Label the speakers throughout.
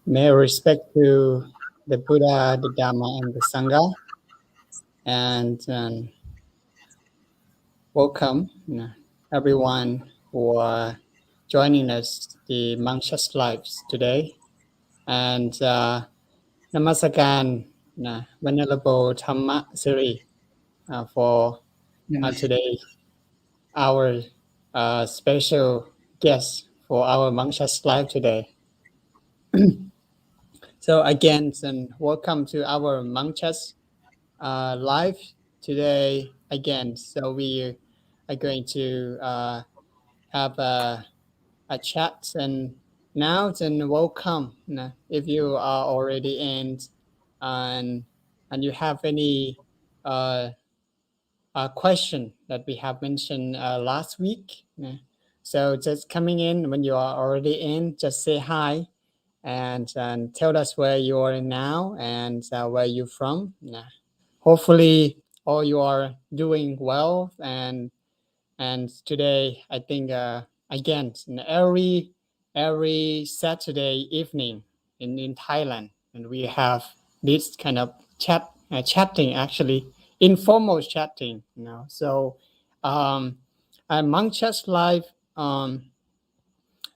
Speaker 1: May respect to the Buddha, the Dhamma, and the Sangha, and welcome everyone who are joining us the Manchas Lives today. And Namasakan, Venerable Dhamma Thiri, for
Speaker 2: Namaste.
Speaker 1: today our special guest for our Manchas Live today. So again, and welcome to our Manchas live today again. So we are going to have a chat and now then welcome. If you are already in and you have any uh, question that we have mentioned last week. So just coming in when you are already in, just say hi and tell us where you are now and where you're from. Hopefully all you are doing well and today I think again every Saturday evening in Thailand and we have this kind of chatting actually informal chatting so among chat live I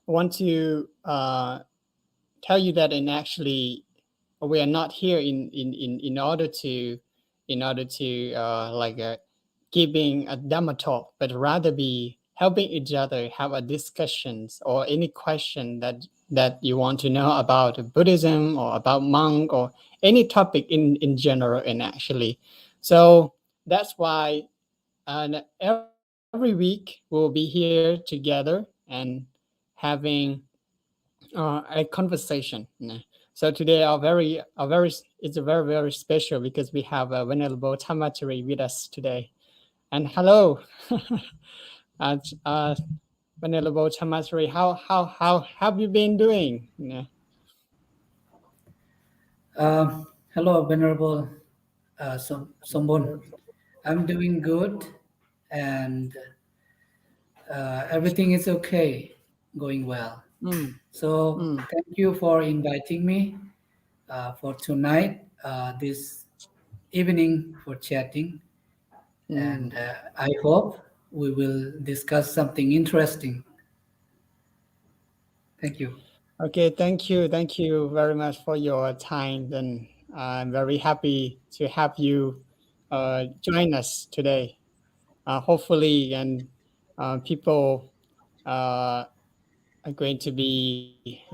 Speaker 1: want to tell you that in actually we are not here in order to giving a dhamma talk, but rather be helping each other have a discussions or any question that you want to know about Buddhism or about monk or any topic in general and actually. So that's why every week we'll be here together and having a conversation. So today it's a very special because we have a Venerable Dhamma Thiri with us today. And hello, uh, uh, Venerable Dhamma Thiri, how have you been doing?
Speaker 2: Hello, Venerable Somboon. I'm doing good, and everything is okay, going well.
Speaker 1: Mm,
Speaker 2: So,
Speaker 1: mm,
Speaker 2: thank you for inviting me for tonight, this evening for chatting,
Speaker 1: mm.
Speaker 2: and I hope we will discuss something interesting. Thank you.
Speaker 1: Okay, thank you very much for your time. And I'm very happy to have you join us today. Hopefully, and people uh, are going to be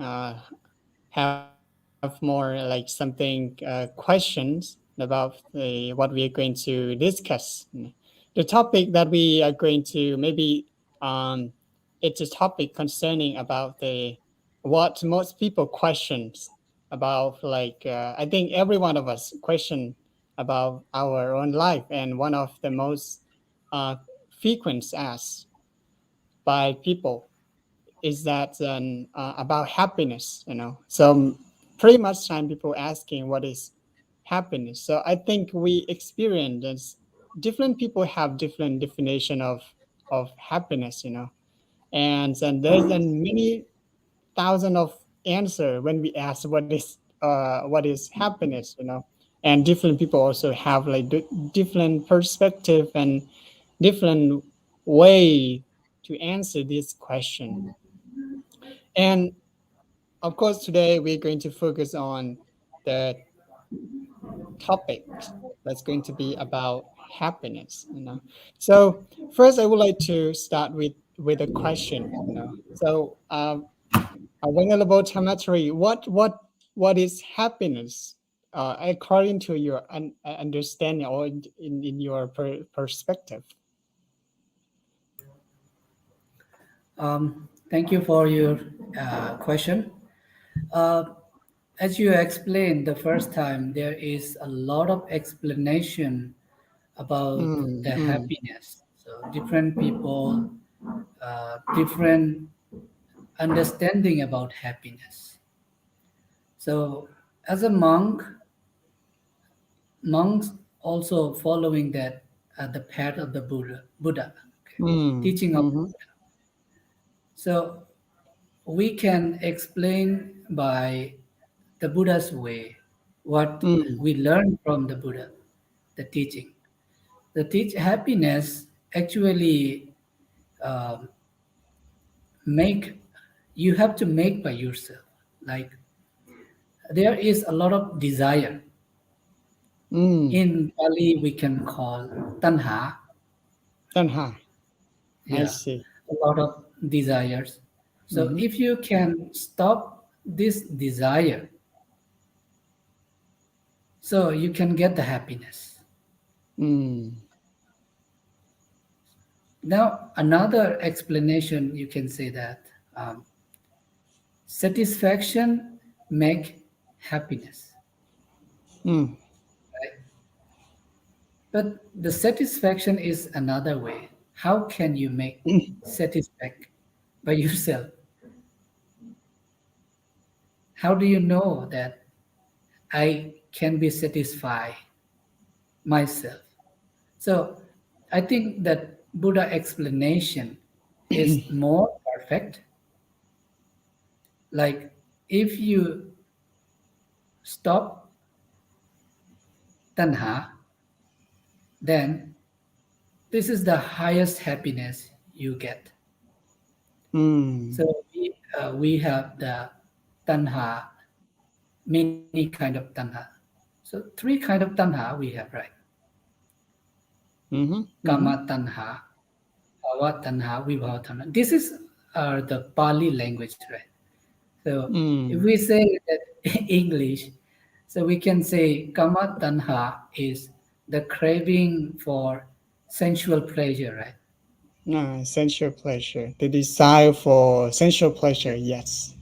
Speaker 1: have more like something questions about what we are going to discuss. The topic that we are going to maybe um, it's a topic concerning about the what most people questions about I think every one of us question about our own life and one of the most uh, frequent asked by people is that about happiness. So pretty much time people asking what is happiness. So I think we experience this, different people have different definition of happiness. And then there's many thousand of answer when we ask what is happiness. And different people also have like different perspective and different way to answer this question. And of course, today we're going to focus on the topic that's going to be about happiness. So first, I would like to start with a question. So Venerable Tamatri, what is happiness? According to your understanding or in your perspective.
Speaker 2: Thank you for your question. Uh, as you explained the first time, there is a lot of explanation about
Speaker 1: Mm,
Speaker 2: the
Speaker 1: mm,
Speaker 2: happiness. So different people, different understanding about happiness. So as a monk, monks also following that the path of the Buddha, okay,
Speaker 1: mm,
Speaker 2: teaching of.
Speaker 1: mm-hmm,
Speaker 2: So we can explain by the Buddha's way what
Speaker 1: mm,
Speaker 2: we learn from the Buddha, the teaching. The happiness actually um, make you have to make by yourself. Like there is a lot of desire.
Speaker 1: mm.
Speaker 2: In Pali, we can call tanha.
Speaker 1: Tanha. I
Speaker 2: Yeah,
Speaker 1: see.
Speaker 2: a lot of desires. So
Speaker 1: Mm-hmm.
Speaker 2: if you can stop this desire, so you can get the happiness.
Speaker 1: Mm,
Speaker 2: Now, another explanation you can say that um, satisfaction make happiness,
Speaker 1: mm,
Speaker 2: right? But the satisfaction is another way. How can you make
Speaker 1: mm,
Speaker 2: satisfaction by yourself? How do you know that I can be satisfied myself? So I think that Buddha explanation is more perfect. Like if you stop tanha, then this is the highest happiness you get.
Speaker 1: mm,
Speaker 2: So we have the tanha, many kind of tanha. So three kind of tanha we have, right?
Speaker 1: mm-hmm,
Speaker 2: Kama
Speaker 1: mm-hmm,
Speaker 2: tanha, bhava tanha, vibhava tanha. This is the Pali language, right? So if
Speaker 1: mm,
Speaker 2: we say that English, so we can say kama tanha is the craving for sensual pleasure, right?
Speaker 1: sensual pleasure. The desire for sensual pleasure, yes.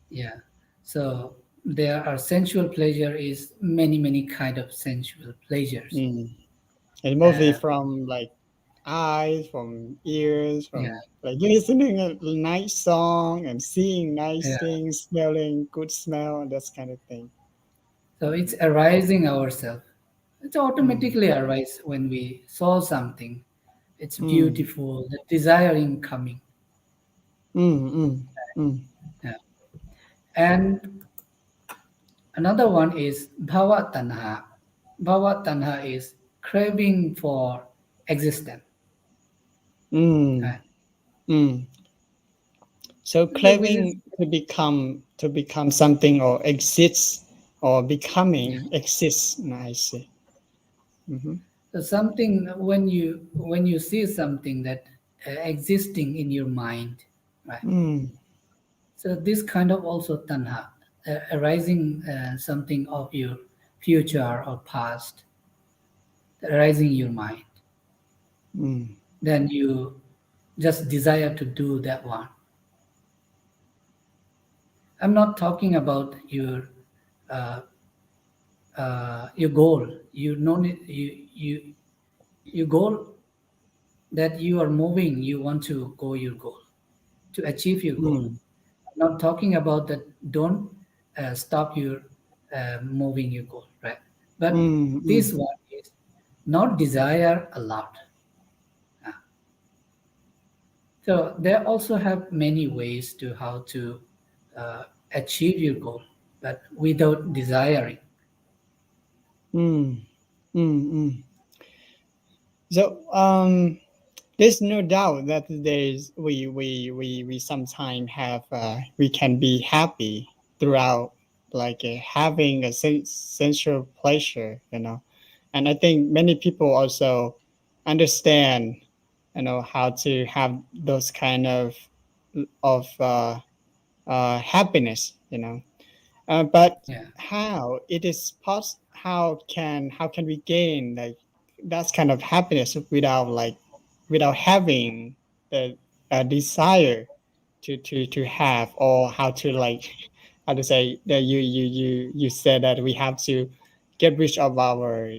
Speaker 2: Yeah. So there are sensual pleasure is many kind of sensual pleasures.
Speaker 1: Mm. And mostly
Speaker 2: Uh,
Speaker 1: from like eyes, from ears,
Speaker 2: yeah,
Speaker 1: from like listening a nice song and seeing nice
Speaker 2: yeah.
Speaker 1: things, smelling good smell, and that kind of thing.
Speaker 2: So it's arising ourselves. It
Speaker 1: Mm,
Speaker 2: automatically arises when we saw something. It's
Speaker 1: mm,
Speaker 2: beautiful. The desiring coming.
Speaker 1: mm, mm, mm,
Speaker 2: Yeah. And another one is bhava tanha. Bhava tanha is craving for existence.
Speaker 1: mm,
Speaker 2: Right?
Speaker 1: mm. So
Speaker 2: Which is
Speaker 1: craving to become something or exists or becoming exists. I see. Mm-hmm.
Speaker 2: so something when you see something that existing in your mind, right?
Speaker 1: Mm,
Speaker 2: So this kind of also tanha, arising something of your future or past, arising in your mind.
Speaker 1: mm,
Speaker 2: Then you just desire to do that one. I'm not talking about uh, your goal. You know your goal that you are moving. You want to go your goal to achieve your goal.
Speaker 1: mm,
Speaker 2: I'm not talking about that. Don't stop your moving your goal, right? But
Speaker 1: mm, mm,
Speaker 2: this one is not desire a lot. Uh, So there also have many ways to how to uh, achieve your goal, but without desiring.
Speaker 1: mm, mm, mm. So there's no doubt that there's we sometimes have we can be happy throughout like having a sensual pleasure, and I think many people also understand, how to have those kind of happiness, but
Speaker 2: Yeah,
Speaker 1: how can we gain like that kind of happiness without having the desire to have, or how to like how to say that you said that we have to get rid of our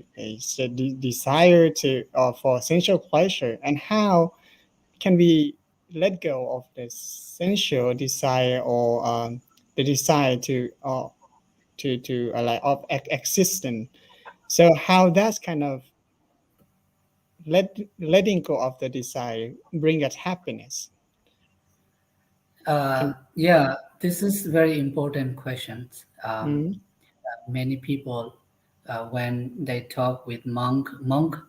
Speaker 1: desire to for sensual pleasure, and how can we let go of the sensual desire, or the desire to like of existence. So how that's kind of letting go of the desire bring us happiness.
Speaker 2: Yeah, this is very important questions.
Speaker 1: Mm,
Speaker 2: Many people, when they talk with monk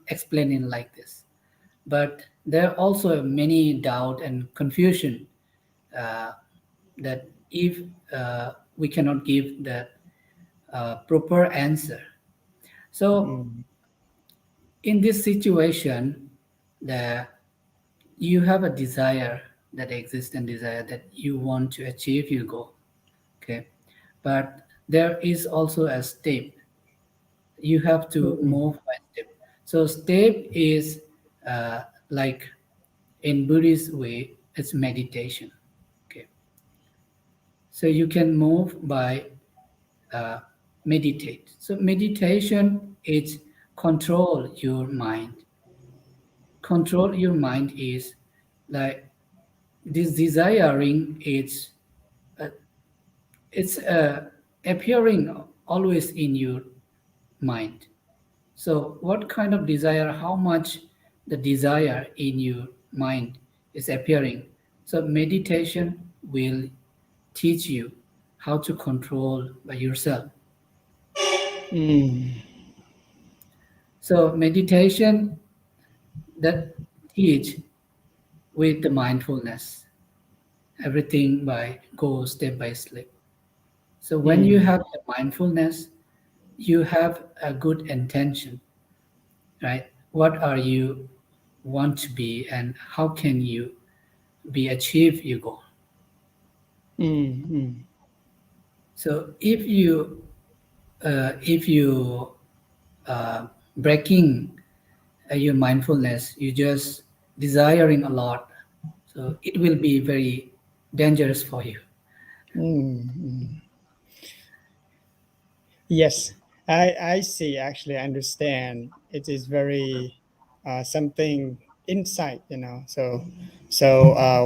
Speaker 2: explaining like this. But there are also many doubt and confusion uh, that if we cannot give the proper answer. So
Speaker 1: mm,
Speaker 2: in this situation, the you have a desire that exists and desire that you want to achieve your goal. Okay, but there is also a step you have to
Speaker 1: mm,
Speaker 2: move by step. So step is uh, like in Buddhist way, it's meditation. Okay, so you can move by uh, meditate. So meditation is control your mind. Control your mind is like this desiring. Uh, it's appearing always in your mind. So, what kind of desire, how much the desire in your mind is appearing? So, meditation will teach you how to control by yourself.
Speaker 1: mm,
Speaker 2: So, meditation that teach with the mindfulness, everything by go step by step. So, when you
Speaker 1: mm,
Speaker 2: have the mindfulness, you have a good intention, right? What are you want to be, and how can you be achieve your goal?
Speaker 1: mm, mm,
Speaker 2: So if you uh, breaking your mindfulness, you just desiring a lot, so it will be very dangerous for you.
Speaker 1: mm, mm. Yes, I see. Actually, I understand. It is very something insight, you know. So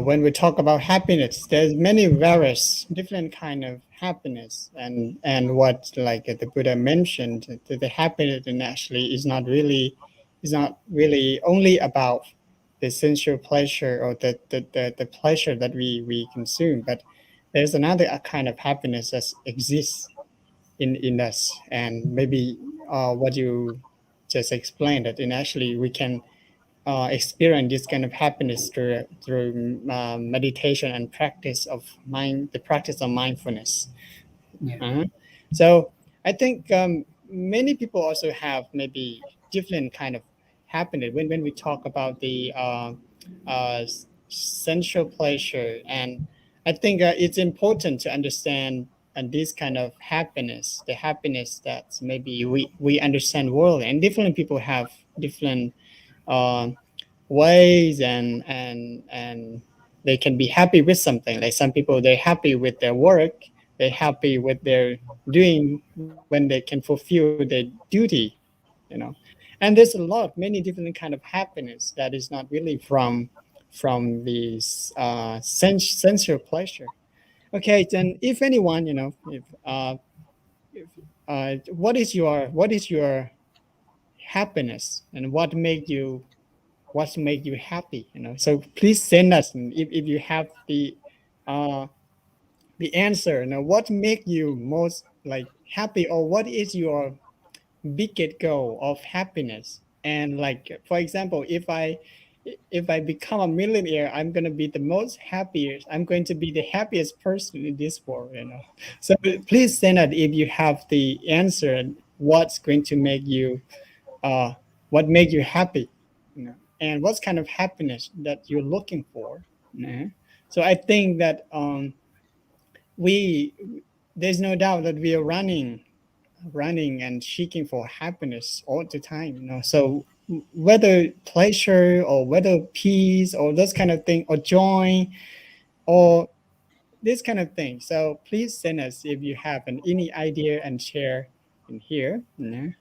Speaker 1: when we talk about happiness, there's many various different kind of happiness, and what like the Buddha mentioned, the happiness and actually is not really only about the sensual pleasure or the pleasure that we consume, but there's another kind of happiness that exists in us, and maybe what you just explained, that in actually we can experience this kind of happiness through meditation and practice of mind, the practice of mindfulness.
Speaker 2: Yeah,
Speaker 1: uh So I think many people also have maybe different kind of happiness when we talk about the sensual pleasure. And I think it's important to understand and this kind of happiness, the happiness that maybe we understand world, and different people have different uh, ways, and they can be happy with something. Like some people, they're happy with their work, they're happy with their doing when they can fulfill their duty, you know. And there's a lot, many different kind of happiness that is not really from these sensual pleasure. Okay, then if anyone, you know, if what is your happiness, and what make you happy, you know. So please send us, and if you have uh the answer, you know, what make you most like happy, or what is your biggest goal of happiness. And like for example, if I become a millionaire, I'm going to be the most happiest, I'm going to be the happiest person in this world, you know. So please send it if you have the answer, and what's going to make you uh, what make you happy, you know, and what kind of happiness that you're looking for, you know? So I think that we there's no doubt that we are running and seeking for happiness all the time, you know. So whether pleasure or whether peace or those kind of thing, or joy, or this kind of thing. So please send us if you have any idea and share in here, you know.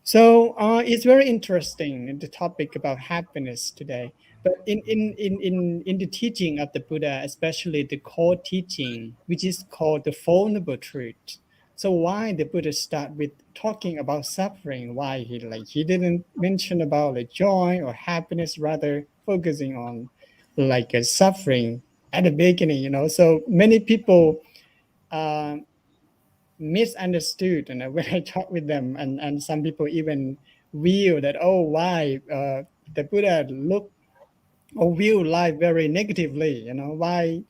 Speaker 1: So it's very interesting, the topic about happiness today. But in the teaching of the Buddha, especially the core teaching, which is called the Four Noble Truths. So why the Buddha start with talking about suffering? Why he didn't mention about like joy or happiness, rather focusing on like suffering? at the beginning, So many people uh, misunderstood, when I talk with them, and some people even view that, oh, why the Buddha look or view life very negatively, why,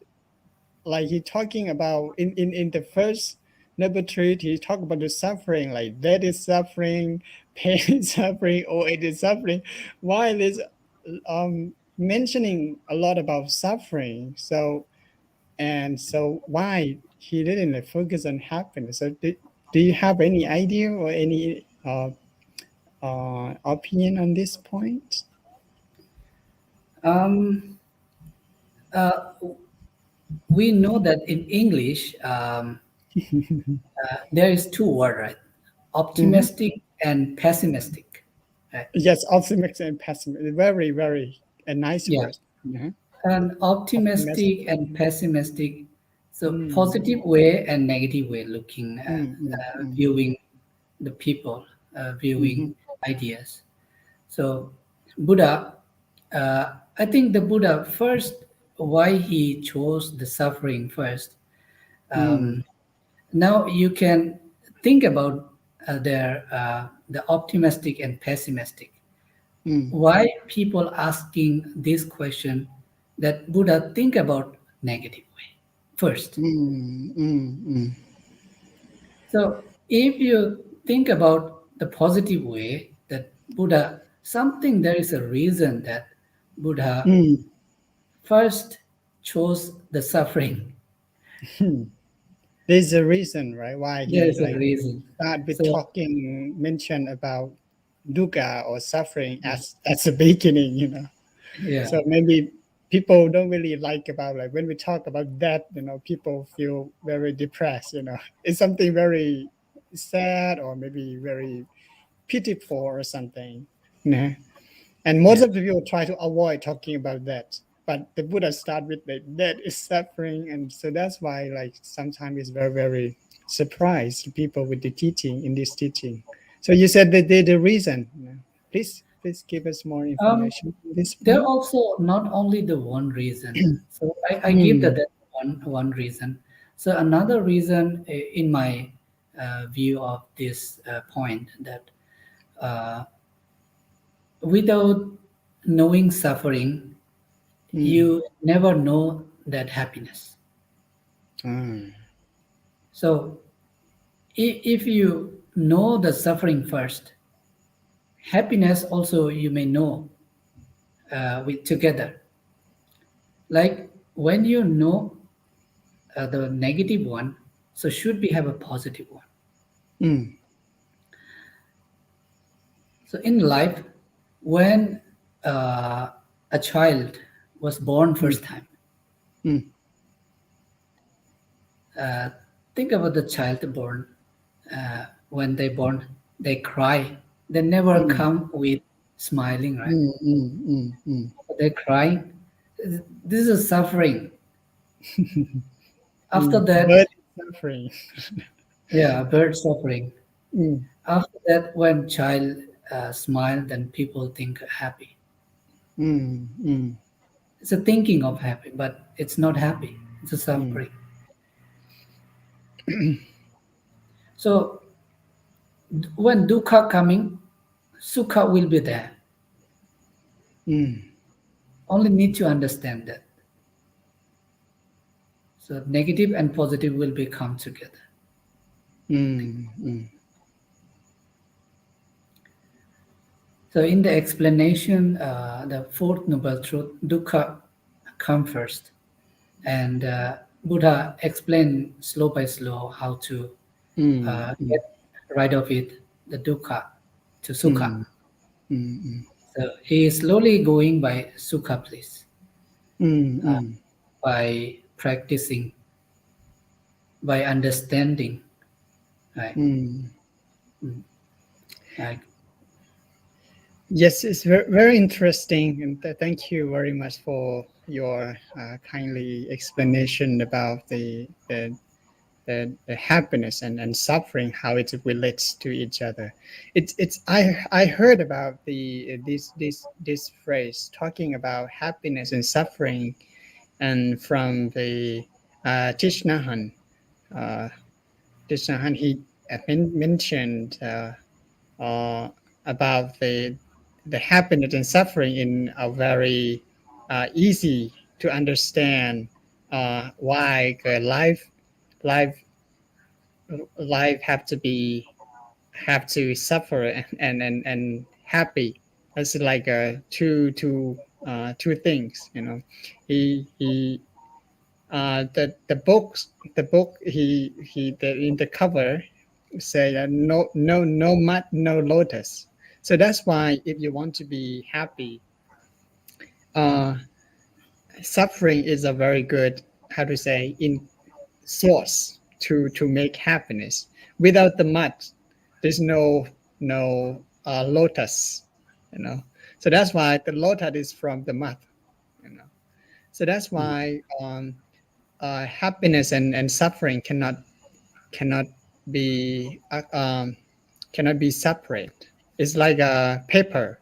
Speaker 1: like he talking about in the first number three, he talk about the suffering, like that is suffering, pain is suffering, or it is suffering. While is mentioning a lot about suffering. So why he didn't focus on happiness? So do you have any idea or any opinion on this point?
Speaker 2: Um, we know that in English, there is two words, right?
Speaker 1: Mhm.
Speaker 2: Optimistic and pessimistic. Right?
Speaker 1: Yes, optimistic and pessimistic. Very, very a nice
Speaker 2: Yeah.
Speaker 1: word. Mhm.
Speaker 2: And
Speaker 1: Optimistic.
Speaker 2: optimistic and pessimistic, so
Speaker 1: Mm,
Speaker 2: positive way and negative way looking at
Speaker 1: mm, mm, mm,
Speaker 2: viewing the people,
Speaker 1: mhm,
Speaker 2: viewing ideas. So Buddha, I think the Buddha first, why he chose the suffering first.
Speaker 1: mm,
Speaker 2: Now you can think about the optimistic and pessimistic.
Speaker 1: mm,
Speaker 2: Why people asking this question, that Buddha think about negative way first.
Speaker 1: mm, mm, mm,
Speaker 2: So if you think about the positive way, that Buddha, something, there is a reason that Buddha
Speaker 1: mm.
Speaker 2: first chose the suffering.
Speaker 1: Hmm. There's a reason, right? Why
Speaker 2: There
Speaker 1: he
Speaker 2: is a
Speaker 1: like
Speaker 2: reason.
Speaker 1: start with
Speaker 2: So
Speaker 1: talking, mention about dukkha or suffering
Speaker 2: yeah,
Speaker 1: as the beginning,
Speaker 2: yeah,
Speaker 1: So maybe people don't really like about, like when we talk about that, people feel very depressed, It's something very sad or maybe very pitiful or something. And most
Speaker 2: yeah.
Speaker 1: of the people try to avoid talking about that. But the Buddha start with that is suffering, and so that's why like sometimes it's very very surprised people with the teaching in this teaching. So you said that the reason. Please give us more
Speaker 2: Um,
Speaker 1: information on this
Speaker 2: there
Speaker 1: point.
Speaker 2: also not only the one reason. So I give
Speaker 1: Mm,
Speaker 2: that one reason. So another reason, in my view of this point, that uh, without knowing suffering,
Speaker 1: mm,
Speaker 2: you never know that happiness.
Speaker 1: mm,
Speaker 2: So if you know the suffering first, happiness also you may know with together. Like when you know the negative one, so should we have a positive one?
Speaker 1: mm,
Speaker 2: So in life, when uh, a child was born
Speaker 1: mm,
Speaker 2: first time,
Speaker 1: mm,
Speaker 2: uh, think about the child born. When they born, they cry. They never
Speaker 1: mm,
Speaker 2: come with smiling, right?
Speaker 1: mm, mm, mm, mm.
Speaker 2: They cry. This is suffering. After that,
Speaker 1: But it's suffering.
Speaker 2: yeah, bird suffering.
Speaker 1: Mm,
Speaker 2: After that, when child smile, then people think happy.
Speaker 1: mm, mm,
Speaker 2: It's a thinking of happy, but it's not happy. It's a
Speaker 1: mm,
Speaker 2: suffering. So when dukkha coming, sukha will be there.
Speaker 1: mm,
Speaker 2: Only need to understand that. So negative and positive will become together.
Speaker 1: mm, mm,
Speaker 2: So in the explanation, the fourth noble truth, dukkha, come first, and Buddha explained slow by slow how to
Speaker 1: mm, mm,
Speaker 2: get rid of it, the dukkha, to sukha.
Speaker 1: mm, mm,
Speaker 2: So he is slowly going by sukha place,
Speaker 1: mm,
Speaker 2: uh,
Speaker 1: mm,
Speaker 2: by practicing, by understanding, right?
Speaker 1: mm.
Speaker 2: Mm. Like,
Speaker 1: Yes, it's very, very interesting, and thank you very much for your kindly explanation about the happiness and suffering, how it relates to each other. It's I heard about this phrase talking about happiness and suffering and from the Thich Nhat Hanh. Uh, Thich Nhat Hanh, he mentioned about the happiness and suffering in a very easy to understand why life life have to suffer and happy. That's like two things, you know. He the book in the cover say that no mud no lotus. So that's why if you want to be happy, uh suffering is a very good, how to say, in source to make happiness. Without the mud there's no lotus, you know. So that's why the lotus is from the mud, you know. So that's why happiness and suffering cannot be cannot be separate. It's like a paper.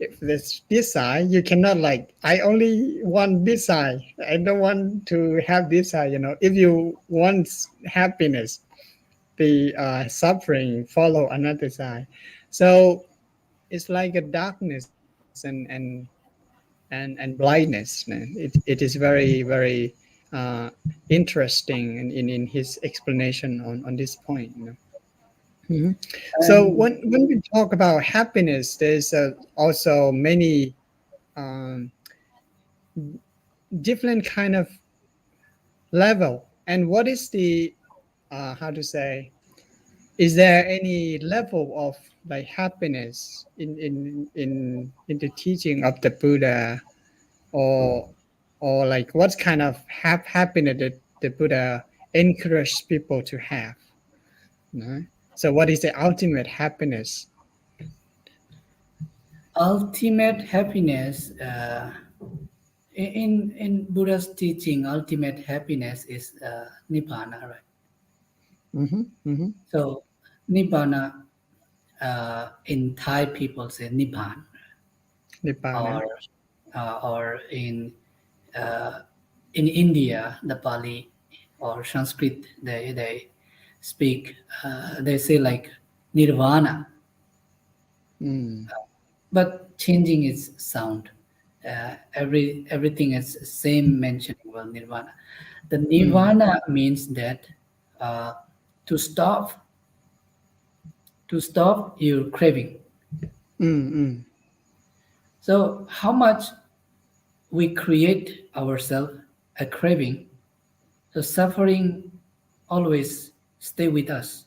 Speaker 1: If this side, you cannot like, I only want this side. I don't want to have this side. You know, if you want happiness, the suffering follow another side. So it's like a darkness and blindness. It is very interesting in his explanation on this point. You know? Mhm. So
Speaker 2: And
Speaker 1: when we talk about happiness, there's also many um, different kind of level. And what is the how to say? Is there any level of like happiness in the teaching of the Buddha, or like what kind of happiness that the Buddha encouraged people to have? You know? So what is the ultimate happiness?
Speaker 2: ultimate happiness, in Buddha's teaching, ultimate happiness is nibbana, right?
Speaker 1: Mm-hmm, mm-hmm.
Speaker 2: So nibbana, in Thai people say nibbana,
Speaker 1: Nibbana.
Speaker 2: or uh, in India, the Pali or Sanskrit, they speak, they say like nirvana,
Speaker 1: Mm,
Speaker 2: but changing its sound. Everything is same mentioning, well, nirvana. The
Speaker 1: mm,
Speaker 2: nirvana means that uh, to stop to stop your craving.
Speaker 1: mm, mm,
Speaker 2: So how much we create ourselves a craving, so suffering always stay with us.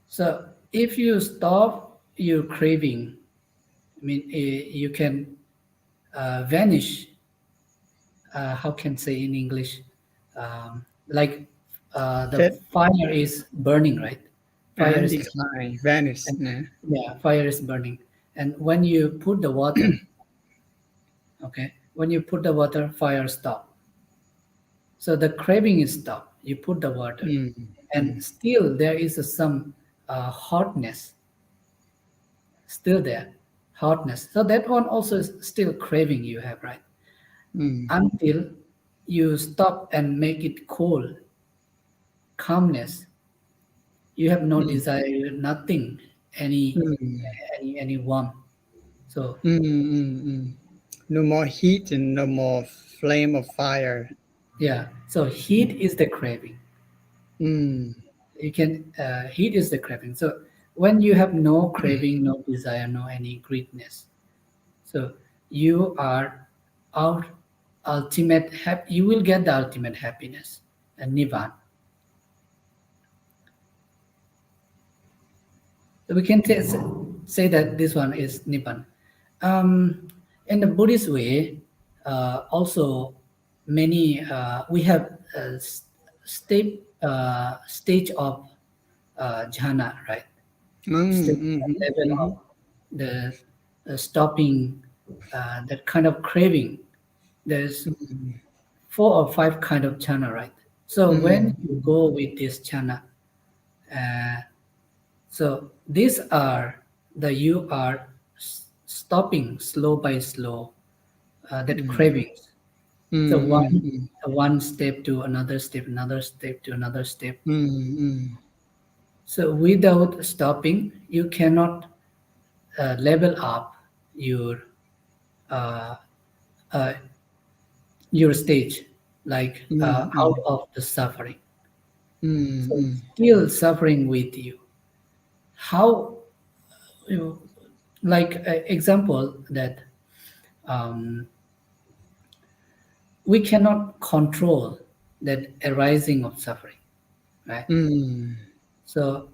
Speaker 2: So if you stop your craving, I mean, you can vanish. How can say in English? Like the
Speaker 1: Fit
Speaker 2: fire is burning, right? Fire
Speaker 1: and
Speaker 2: is,
Speaker 1: decline, vanish.
Speaker 2: and
Speaker 1: Nah.
Speaker 2: yeah, fire is burning. And when you put the water, okay, when you put the water, fire stop. So the craving is stopped. You put the water,
Speaker 1: Mm,
Speaker 2: and
Speaker 1: mm,
Speaker 2: still there is some hotness still there, hotness. So that one also is still craving you have, right?
Speaker 1: mm,
Speaker 2: Until you stop and make it cool, calmness. You have no
Speaker 1: mm,
Speaker 2: desire, nothing, any
Speaker 1: mm,
Speaker 2: any warmth. So
Speaker 1: mm, mm. No more heat and no more flame of fire.
Speaker 2: yeah, so heat is the craving.
Speaker 1: Mm,
Speaker 2: You can heat is the craving. So when you have no craving, no desire, no any greediness, so you are out you will get the ultimate happiness and nibbana. So we can say that this one is nibbana. In the Buddhist way, also many we have a stage of jhana, right?
Speaker 1: mm,
Speaker 2: Stage
Speaker 1: mm,
Speaker 2: level of
Speaker 1: mm,
Speaker 2: the stopping that kind of craving. There's
Speaker 1: mm,
Speaker 2: 4 or 5 kind of jhana, right? So when
Speaker 1: mm,
Speaker 2: you go with this jhana, uh, so these are the you are stopping slow by slow that
Speaker 1: mm,
Speaker 2: cravings. So
Speaker 1: mm, mm,
Speaker 2: one step to another step, another step to another step.
Speaker 1: mm, mm,
Speaker 2: So without stopping, you cannot level up your uh, uh, your stage, like
Speaker 1: mm,
Speaker 2: out
Speaker 1: mm,
Speaker 2: of the suffering.
Speaker 1: mm,
Speaker 2: So
Speaker 1: mm,
Speaker 2: still suffering with you. How you like example that um, we cannot control that arising of suffering, right?
Speaker 1: mm,
Speaker 2: So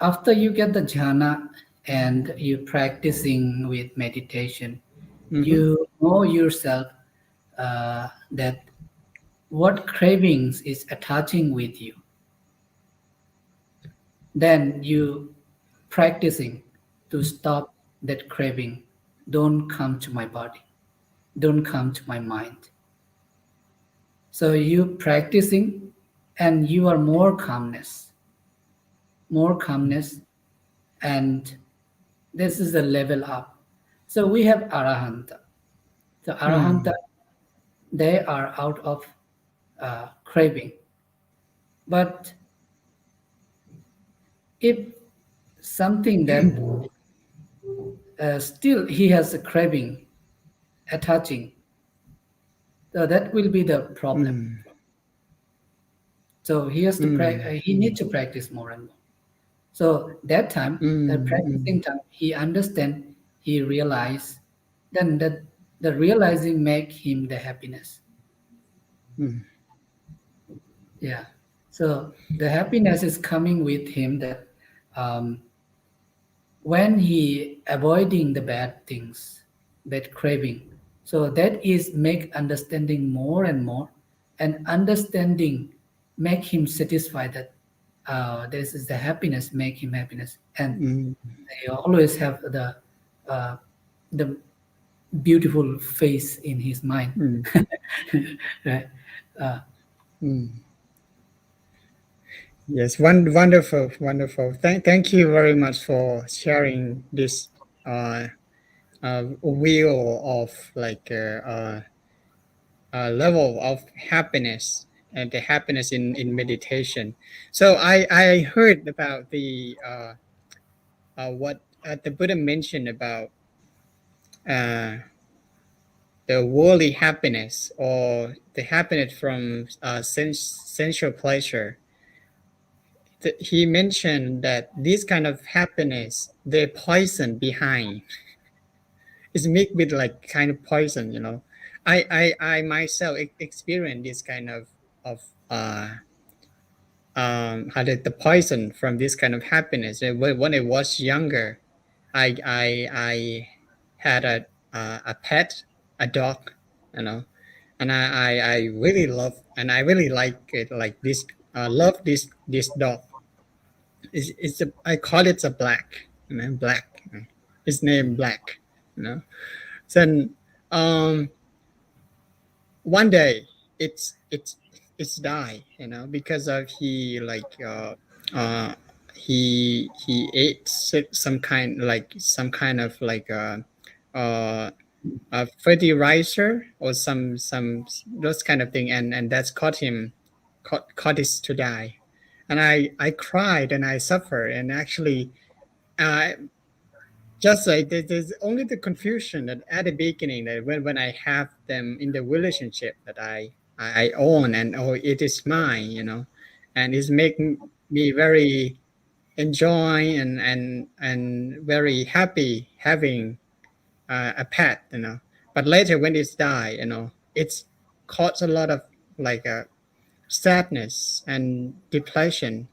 Speaker 2: after you get the jhana and you practicing with meditation,
Speaker 1: mhm,
Speaker 2: you know yourself that what cravings is attaching with you. Then you practicing to stop that craving. Don't come to my body. Don't come to my mind. So you practicing and you are more calmness, and this is the level up. So we have arahanta. The arahanta,
Speaker 1: mm,
Speaker 2: they are out of craving. But if something that still he has a craving attaching, so that will be the problem.
Speaker 1: mm,
Speaker 2: So he has to
Speaker 1: mm,
Speaker 2: he need to practice more and more. So that time, that
Speaker 1: mm,
Speaker 2: practicing
Speaker 1: mm,
Speaker 2: time, he understand, he realize, then that the realizing make him the happiness.
Speaker 1: mm,
Speaker 2: Yeah. So the happiness is coming with him that um, when he avoiding the bad things, bad craving, so that is make understanding more and more, and understanding make him satisfied that this is the happiness make him happiness, and
Speaker 1: mm,
Speaker 2: he always have uh, the beautiful face in his mind.
Speaker 1: mm,
Speaker 2: Right. uh,
Speaker 1: mm. Yes, wonderful, wonderful. Thank you very much for sharing this uh, wheel of like level of happiness and the happiness in meditation. So I heard about the what the Buddha mentioned about uh, the worldly happiness or the happiness from sensual pleasure. He mentioned that this kind of happiness, the poison behind, is mixed with like kind of poison. I myself experienced this kind of how did the poison from this kind of happiness. When I was younger, I had a pet, a dog, you know, and I really love and I really like it, like this love this dog. It's a, I call it a black, black. His name Black, you know. Then one day it's die, because of he like uh he ate some kind of like uh a fertilizer or some those kind of thing, and that's caught his to die. And I cried and I suffered, and actually uh just like there's only the confusion that at the beginning, that when I have them in the relationship that I own, and oh, it is mine, and it's making me very enjoy and very happy having a pet, but later when it's die, it's caused a lot of like sadness and depression.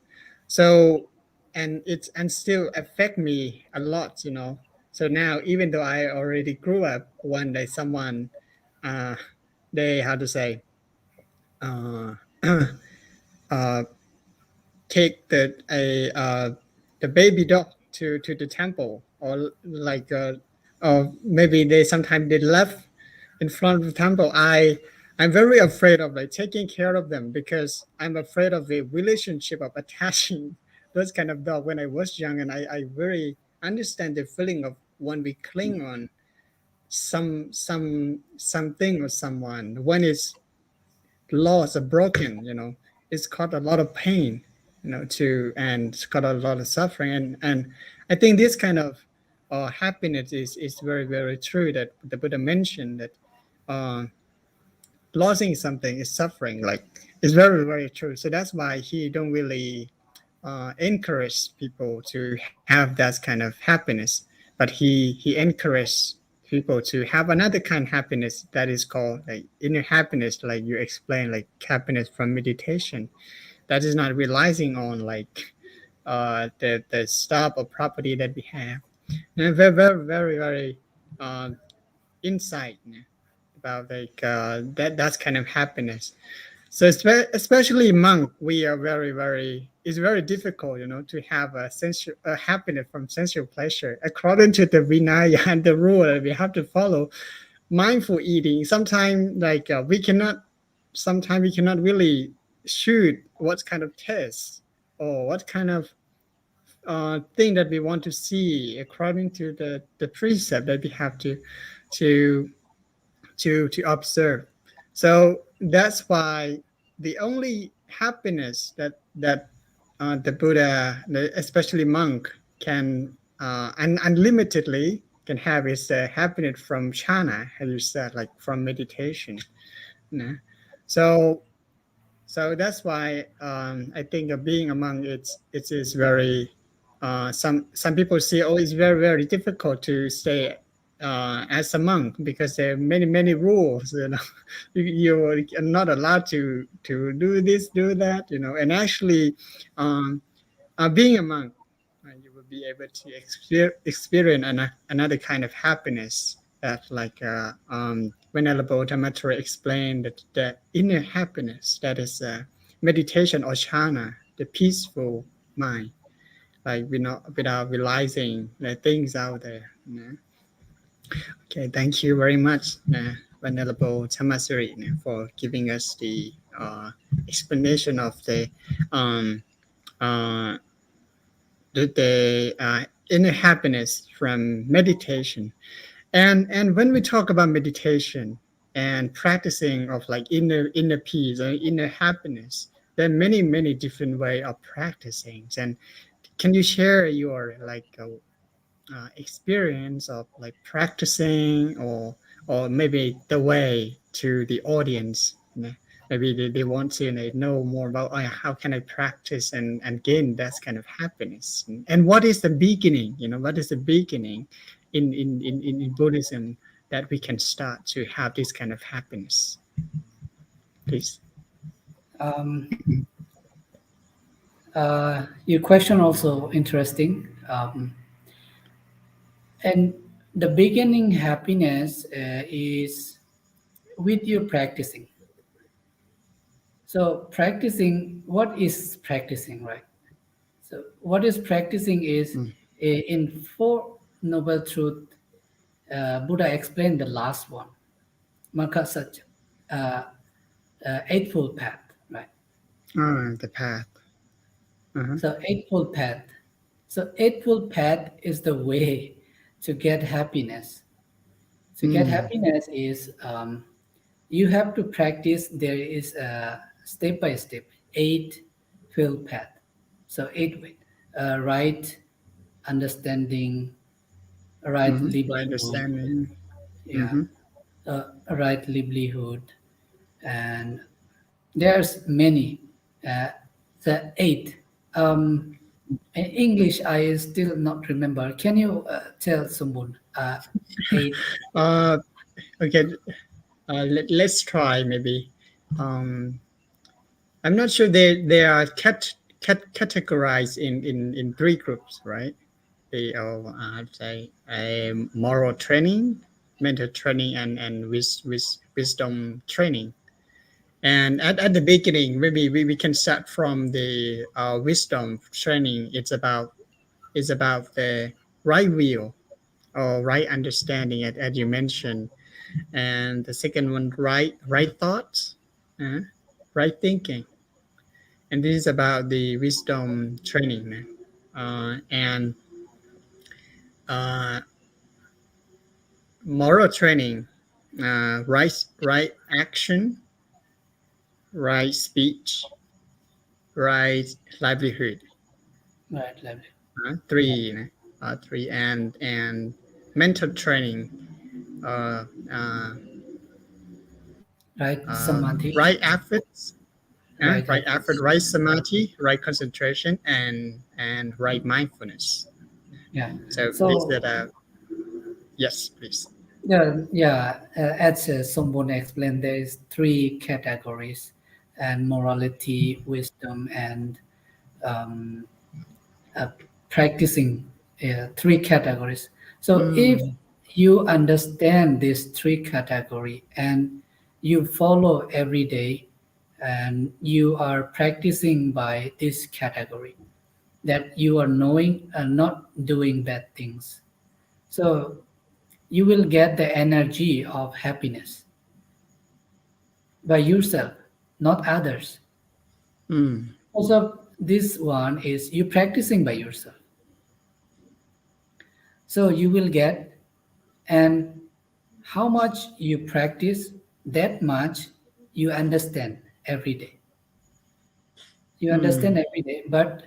Speaker 1: So, and it's and still affect me a lot. So now, even though I already grew up, one day someone uh they, how to say, uh uh take the baby dog to the temple, or like or maybe they sometimes they left in front of the temple. I'm very afraid of like taking care of them, because I'm afraid of the relationship of attaching those kind of dog when I was young, and I very understand the feeling of when we cling on something or someone, when it's lost or broken, it's got a lot of pain, to and it's got a lot of suffering, and I think this kind of happiness is very very true that the Buddha mentioned that uh, losing something is suffering, like it's very very true. So that's why he don't really encourage people to have that kind of happiness, but he encourages people to have another kind of happiness that is called like inner happiness, like you explained, like happiness from meditation, that is not relying on like the stuff or property that we have. And very very very very uh, insight about like that's kind of happiness. So especially monk, we are very, very. It's very difficult, to have a happiness from sensual pleasure. According to the Vinaya and the rule that we have to follow, mindful eating. Sometimes, like sometimes we cannot really shoot what kind of test or what kind of thing that we want to see according to the precept that we have to to observe. So that's why the only happiness that the Buddha, especially monk, can unlimitedly can have is happiness from jhana, as you said, like from meditation. So so that's why I think being a monk it is very some people say, oh, it's very very difficult to stay as a monk because there are many many rules, you are not allowed to do this do that, and actually um, being a monk, you will be able to experience another kind of happiness that, like Venerable Dhamma Thiri explained, that the inner happiness that is meditation or jhana, the peaceful mind, like without realizing the things out there. Okay, thank you very much, Venerable Dhamma Thiri, for giving us the explanation of um, uh, the inner happiness from meditation. And when we talk about meditation and practicing of like inner peace or inner happiness, there are many many different way of practicing. And can you share your like experience of like practicing, or maybe the way to the audience? Maybe they want to know more about how can I practice and gain that kind of happiness, and what is the beginning, what is the beginning in Buddhism that we can start to have this kind of happiness, please.
Speaker 2: Um, your question also interesting. And the beginning happiness is with you practicing. So practicing, what is practicing, right? So what is practicing is
Speaker 1: Mm,
Speaker 2: in Four Noble Truth, Buddha explained the last one, Marka Satya, uh, Eightfold Path, right?
Speaker 1: the path. Uh-huh.
Speaker 2: So Eightfold Path. So Eightfold Path is the way to get happiness. To get
Speaker 1: Mm,
Speaker 2: happiness is you have to practice. There is a step by step eightfold path. So eight way, right understanding, right
Speaker 1: right
Speaker 2: livelihood,
Speaker 1: understanding.
Speaker 2: yeah,
Speaker 1: Mm-hmm.
Speaker 2: right livelihood, and there's many. Uh, the eight. In English, I still not remember. Can you tell someone eight?
Speaker 1: uh okay, let's try maybe. um I'm not sure they are categorized in three groups, right? They are, I'd say, a moral training, mental training, and wisdom training. And at the beginning, maybe we can start from the wisdom training. It's about the right view or right understanding, as you mentioned, and the second one, right thoughts, uh, right thinking, and this is about the wisdom training. And uh, moral training, right action, right speech, right livelihood.
Speaker 2: Right, lovely. Yeah.
Speaker 1: Three, three, and mental training, uh, uh,
Speaker 2: Right, samadhi.
Speaker 1: right efforts,
Speaker 2: Right
Speaker 1: right effort,
Speaker 2: efforts.
Speaker 1: right samadhi, right concentration, and right mindfulness.
Speaker 2: Yeah.
Speaker 1: So these
Speaker 2: So
Speaker 1: are the yes, please.
Speaker 2: yeah. As Somboon explained, there is three categories, and morality, wisdom, and um, uh, practicing. Three categories. So if
Speaker 1: Mm,
Speaker 2: you understand these three category and you follow every day, and you are practicing by this category, that you are knowing and not doing bad things. So you will get the energy of happiness by yourself, not others.
Speaker 1: mm,
Speaker 2: Also, this one is you practicing by yourself. So you will get, and how much you practice, that much you understand every day. You understand
Speaker 1: mm,
Speaker 2: every day, but